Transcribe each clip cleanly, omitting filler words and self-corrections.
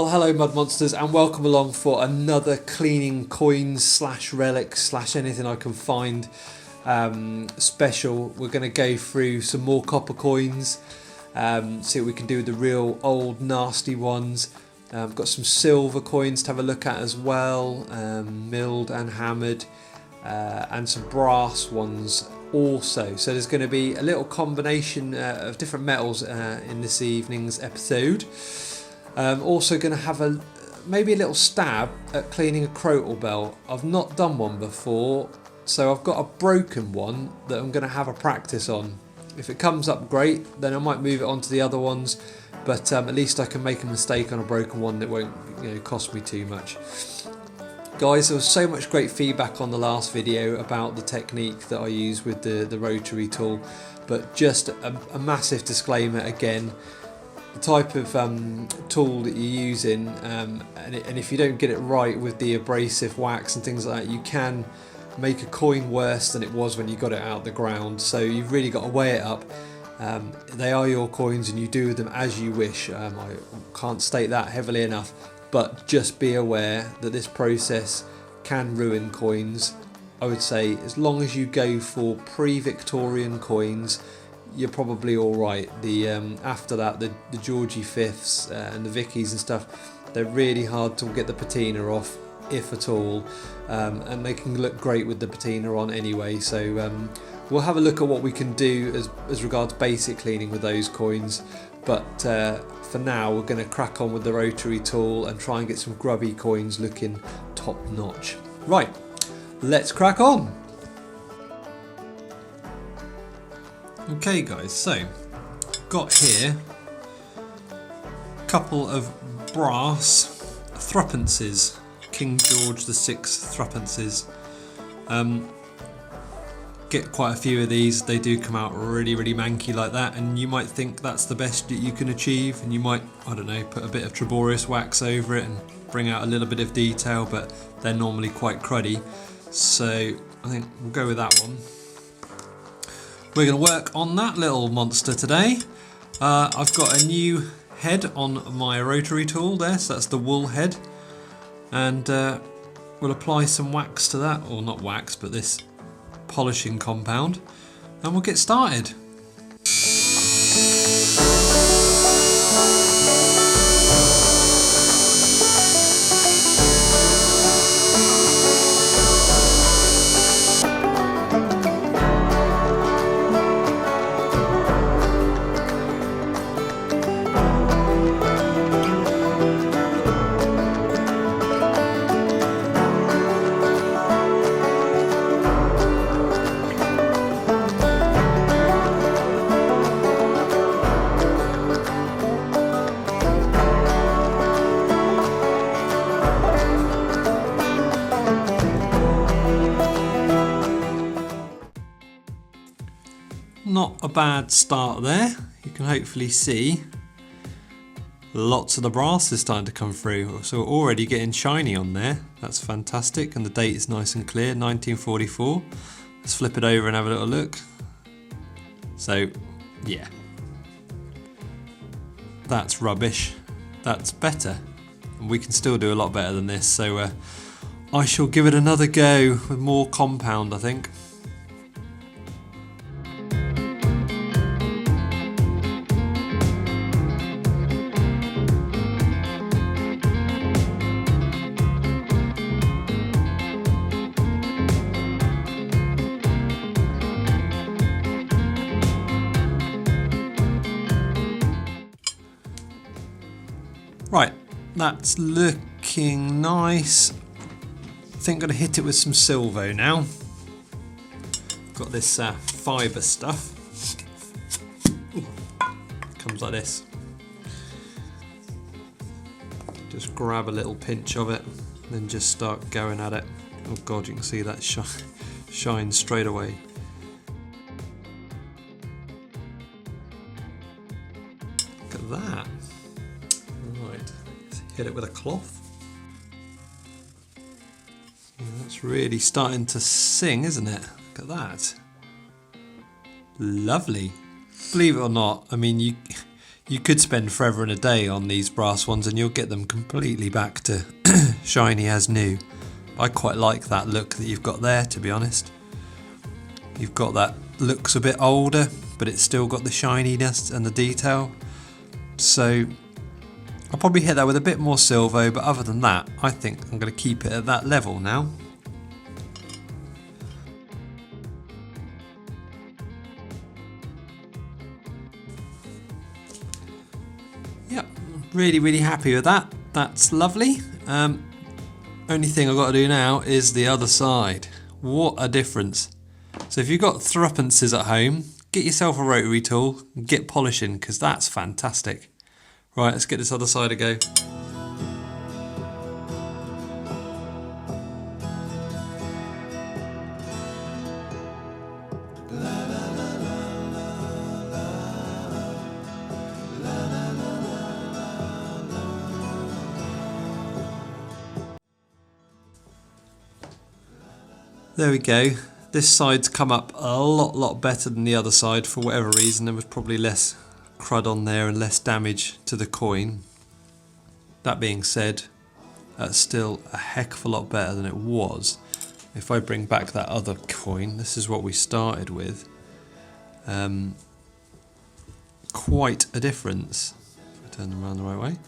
Well, hello Mud Monsters and welcome along for another cleaning coins slash relics slash anything I can find special. We're going to go through some more copper coins, see what we can do with the real old nasty ones. Got some silver coins to have a look at as well, milled and hammered, and some brass ones also. So there's going to be a little combination of different metals in this evening's episode. Also going to have maybe a little stab at cleaning a crotal belt. I've not done one before, so I've got a broken one that I'm going to have a practice on. If it comes up great, then I might move it on to the other ones, but at least I can make a mistake on a broken one that won't cost me too much. Guys, there was so much great feedback on the last video about the technique that I use with the rotary tool, but just a massive disclaimer again. The type of tool that you're using, and if you don't get it right with the abrasive wax and things like that, you can make a coin worse than it was when you got it out the ground. So you've really got to weigh it up. They are your coins and you do with them as you wish. I can't state that heavily enough, but just be aware that this process can ruin coins. I would say as long as you go for pre-Victorian coins, you're probably all right. After that, the Georgie Fifths and the Vickies and stuff, they're really hard to get the patina off, if at all, and they can look great with the patina on anyway. So we'll have a look at what we can do as regards basic cleaning with those coins, but for now we're going to crack on with the rotary tool and try and get some grubby coins looking top notch. Right, let's crack on. Okay guys, so got here a couple of brass threepences, King George VI threepences. Get quite a few of these. They do come out really manky like that, and you might think that's the best that you can achieve, and you might, I don't know, put a bit of Triborius wax over it and bring out a little bit of detail, but they're normally quite cruddy, so I think we'll go with that one. We're going to work on that little monster today. I've got a new head on my rotary tool there, so that's the wool head, and we'll apply some wax to that, or not wax, but this polishing compound, and we'll get started. Not a bad start there. You can hopefully see lots of the brass is starting to come through, so we're already getting shiny on there. That's fantastic, and the date is nice and clear, 1944. Let's flip it over and have a little look. So yeah, that's rubbish. That's better, and we can still do a lot better than this, so I shall give it another go with more compound, I think. Right, that's looking nice. I think I'm going to hit it with some silvo now. Got this fibre stuff. Ooh, comes like this. Just grab a little pinch of it, then just start going at it. Oh god, you can see that shine straight away. Look at that. Right, let's hit it with a cloth. Yeah, that's really starting to sing, isn't it? Look at that. Lovely. Believe it or not, I mean, you You could spend forever and a day on these brass ones and you'll get them completely back to shiny as new. I quite like that look that you've got there, to be honest. You've got that, looks a bit older, but it's still got the shininess and the detail. So I'll probably hit that with a bit more silver, but other than that, I think I'm going to keep it at that level now. Yep, really happy with that. That's lovely. Only thing I've got to do now is the other side. What a difference. So if you've got threepences at home, get yourself a rotary tool and get polishing, because that's fantastic. Right, let's get this other side a go. There we go. This side's come up a lot better than the other side for whatever reason. There was probably less crud on there and less damage to the coin. That being said, that's still a heck of a lot better than it was. If I bring back that other coin, this is what we started with. Quite a difference. If I turn them around the right way.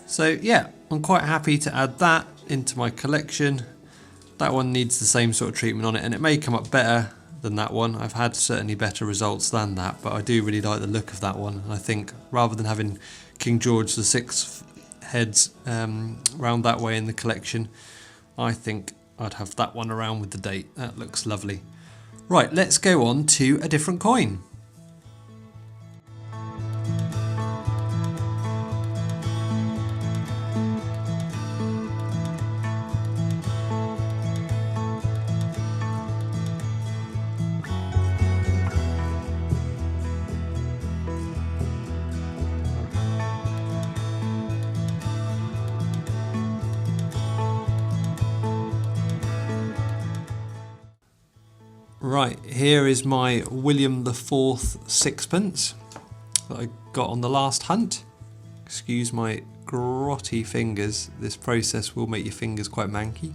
So yeah, I'm quite happy to add that into my collection. That one needs the same sort of treatment on it, and it may come up better than that one. I've had certainly better results than that, but I do really like the look of that one. And I think rather than having King George VI heads round that way in the collection, I think I'd have that one around with the date. That looks lovely. Right, let's go on to a different coin. Right, here is my William IV sixpence that I got on the last hunt. Excuse my grotty fingers, this process will make your fingers quite manky.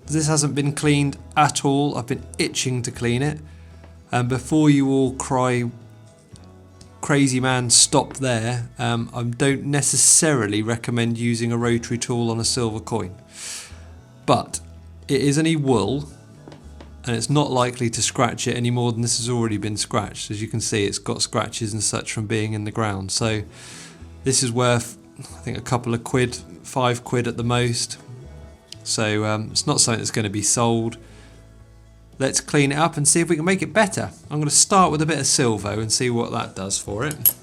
This hasn't been cleaned at all, I've been itching to clean it. And before you all cry, crazy man, stop there, I don't necessarily recommend using a rotary tool on a silver coin. But it is only wool, and it's not likely to scratch it any more than this has already been scratched. As you can see, it's got scratches and such from being in the ground. So this is worth, I think, a couple of quid, £5 at the most. So it's not something that's going to be sold. Let's clean it up and see if we can make it better. I'm going to start with a bit of silver and see what that does for it.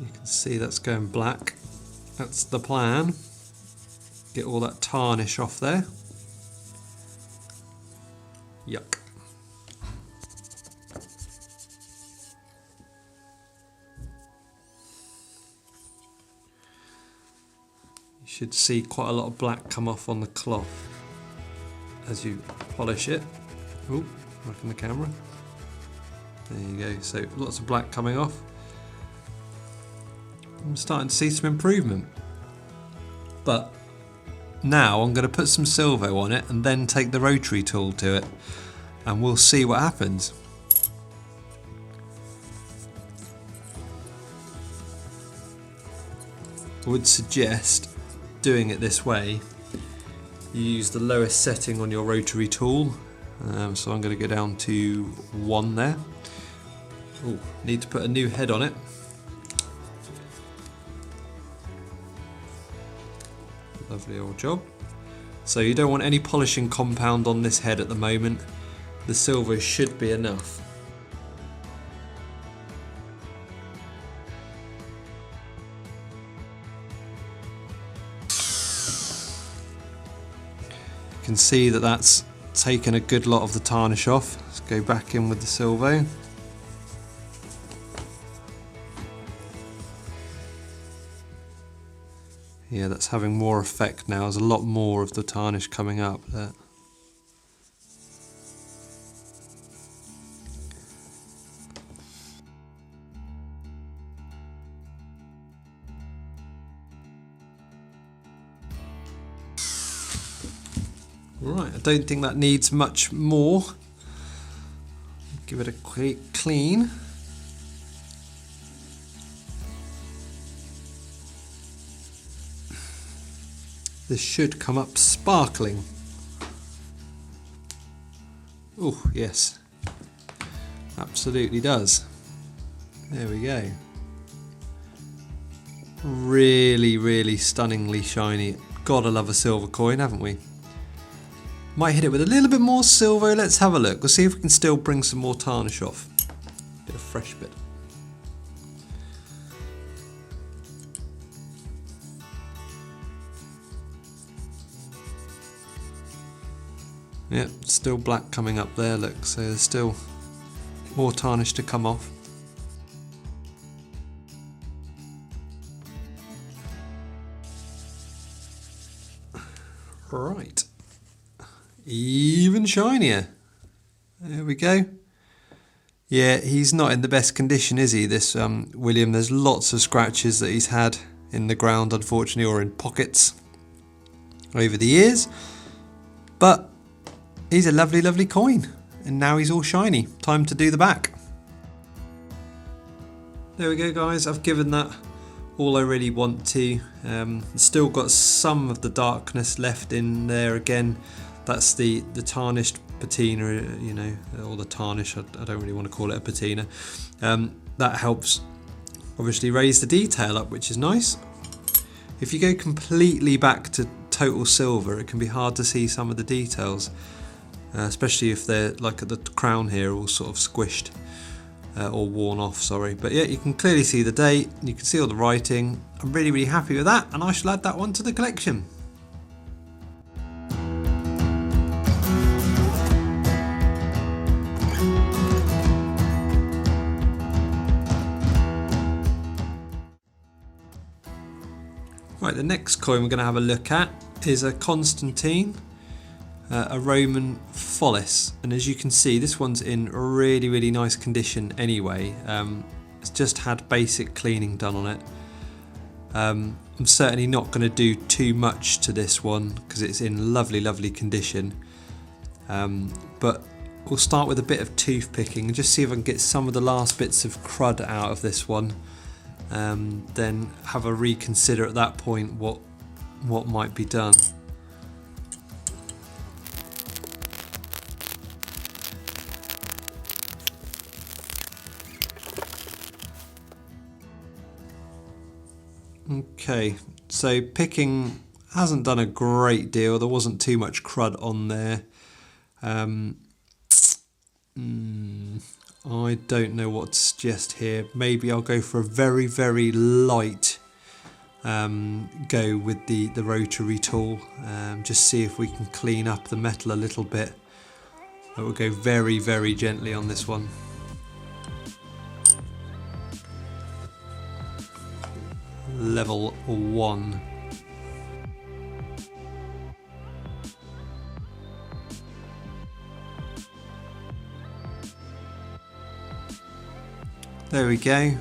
You can see that's going black. That's the plan. Get all that tarnish off there. Yuck. You should see quite a lot of black come off on the cloth as you polish it. Oh, working the camera. There you go. So lots of black coming off. I'm starting to see some improvement. But now I'm going to put some silver on it and then take the rotary tool to it, and we'll see what happens. I would suggest doing it this way. You use the lowest setting on your rotary tool. So I'm going to go down to 1 there. Oh, need to put a new head on it. Lovely old job. So you don't want any polishing compound on this head at the moment. The silver should be enough. You can see that that's taken a good lot of the tarnish off. Let's go back in with the silver. Yeah, that's having more effect now. There's a lot more of the tarnish coming up there. Right, I don't think that needs much more. Give it a quick clean. This should come up sparkling. Oh, yes. Absolutely does. There we go. Really, really stunningly shiny. Gotta love a silver coin, haven't we? Might hit it with a little bit more silver. Let's have a look. We'll see if we can still bring some more tarnish off. Get a fresh bit. Yep, still black coming up there, look, so there's still more tarnish to come off. Right, even shinier. There we go. Yeah, he's not in the best condition, is he, this William? There's lots of scratches that he's had in the ground, unfortunately, or in pockets over the years. But he's a lovely, lovely coin. And now he's all shiny. Time to do the back. There we go, guys. I've given that all I really want to. Still got some of the darkness left in there again. That's the tarnished patina, you know, or the tarnish. I don't really want to call it a patina. That helps obviously raise the detail up, which is nice. If you go completely back to total silver, it can be hard to see some of the details. Especially if they're like at the crown here, all sort of squished or worn off, sorry. But yeah, you can clearly see the date, you can see all the writing. I'm really, really happy with that, and I shall add that one to the collection. Right, the next coin we're going to have a look at is a Constantine. A Roman follis, and as you can see, this one's in really, really nice condition anyway. It's just had basic cleaning done on it. I'm certainly not going to do too much to this one because it's in lovely, lovely condition. But we'll start with a bit of tooth picking and just see if I can get some of the last bits of crud out of this one. Then have a reconsider at that point what might be done. Okay, so picking hasn't done a great deal. There wasn't too much crud on there. I don't know what to suggest here. Maybe I'll go for a very, very light go with the rotary tool. Just see if we can clean up the metal a little bit. But we'll go very, very gently on this one. Level 1. There we go.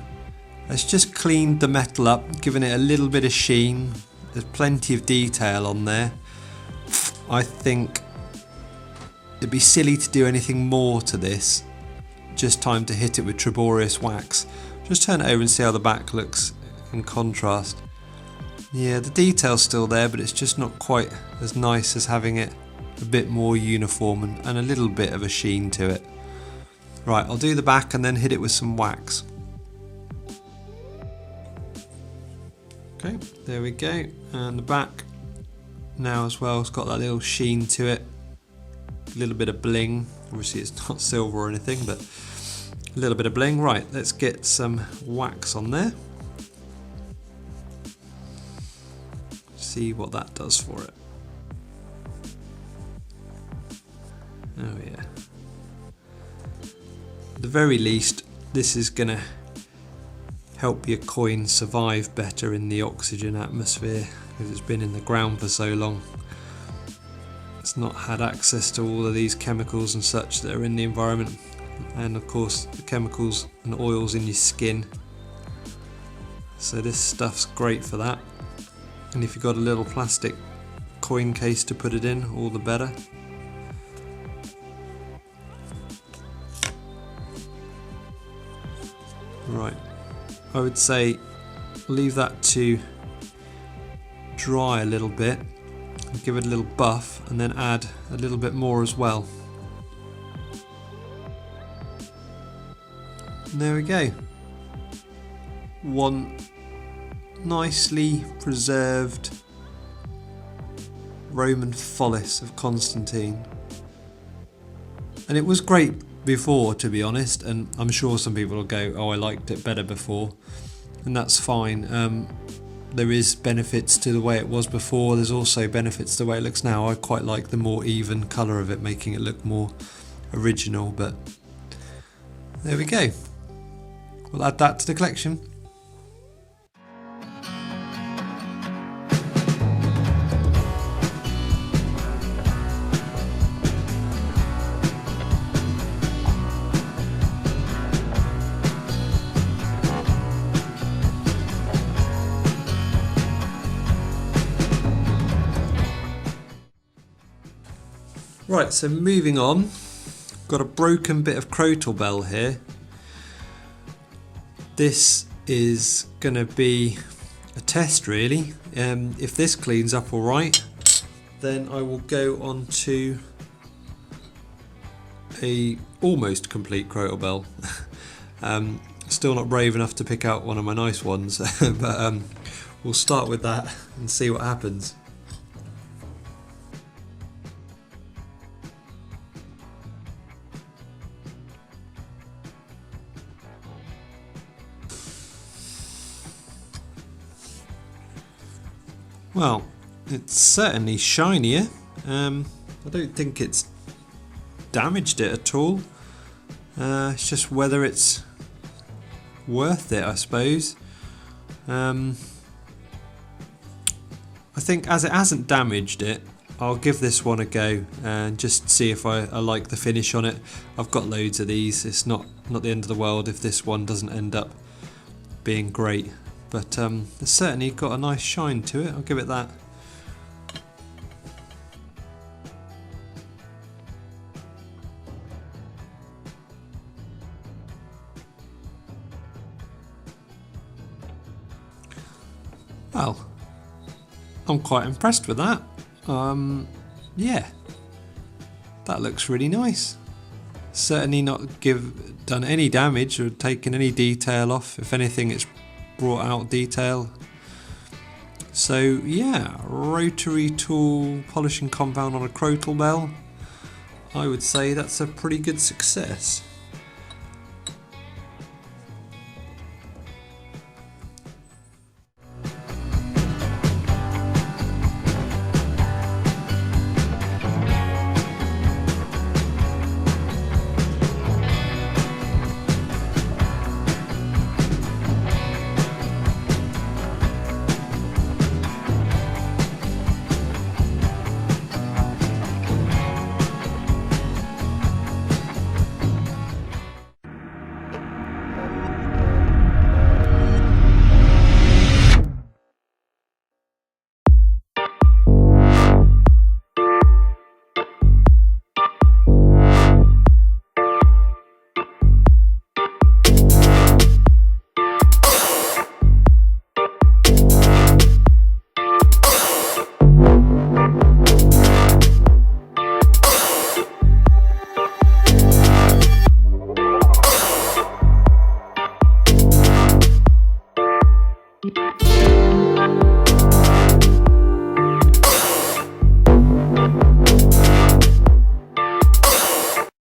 Let's just clean the metal up, giving it a little bit of sheen. There's plenty of detail on there. I think it'd be silly to do anything more to this. Just time to hit it with Triborius wax. Just turn it over and see how the back looks in contrast. Yeah, the detail's still there, but it's just not quite as nice as having it a bit more uniform and a little bit of a sheen to it. Right, I'll do the back and then hit it with some wax. Okay, there we go. And the back now as well, it's got that little sheen to it. A little bit of bling. Obviously it's not silver or anything, but a little bit of bling. Right, let's get some wax on there. See what that does for it. Oh yeah. At the very least, this is gonna help your coin survive better in the oxygen atmosphere because it's been in the ground for so long. It's not had access to all of these chemicals and such that are in the environment, and of course the chemicals and oils in your skin. So this stuff's great for that, and if you've got a little plastic coin case to put it in, all the better. Right, I would say leave that to dry a little bit, give it a little buff, and then add a little bit more as well. And there we go. One nicely preserved Roman follis of Constantine. And it was great before, to be honest, and I'm sure some people will go, oh, I liked it better before, and that's fine. There is benefits to the way it was before, there's also benefits to the way it looks now. I quite like the more even colour of it, making it look more original, but there we go. We'll add that to the collection. Right, so moving on, got a broken bit of crotal bell here. This is going to be a test really. If this cleans up alright, then I will go on to a almost complete crotal bell. Still not brave enough to pick out one of my nice ones, but we'll start with that and see what happens. Well, it's certainly shinier. I don't think it's damaged it at all. It's just whether it's worth it, I suppose. I think as it hasn't damaged it, I'll give this one a go and just see if I like the finish on it. I've got loads of these. It's not the end of the world if this one doesn't end up being great. But it's certainly got a nice shine to it, I'll give it that. Well, I'm quite impressed with that. Yeah, that looks really nice. Certainly not done any damage or taken any detail off. If anything, it's brought out detail. So yeah, rotary tool polishing compound on a crotal bell. I would say that's a pretty good success.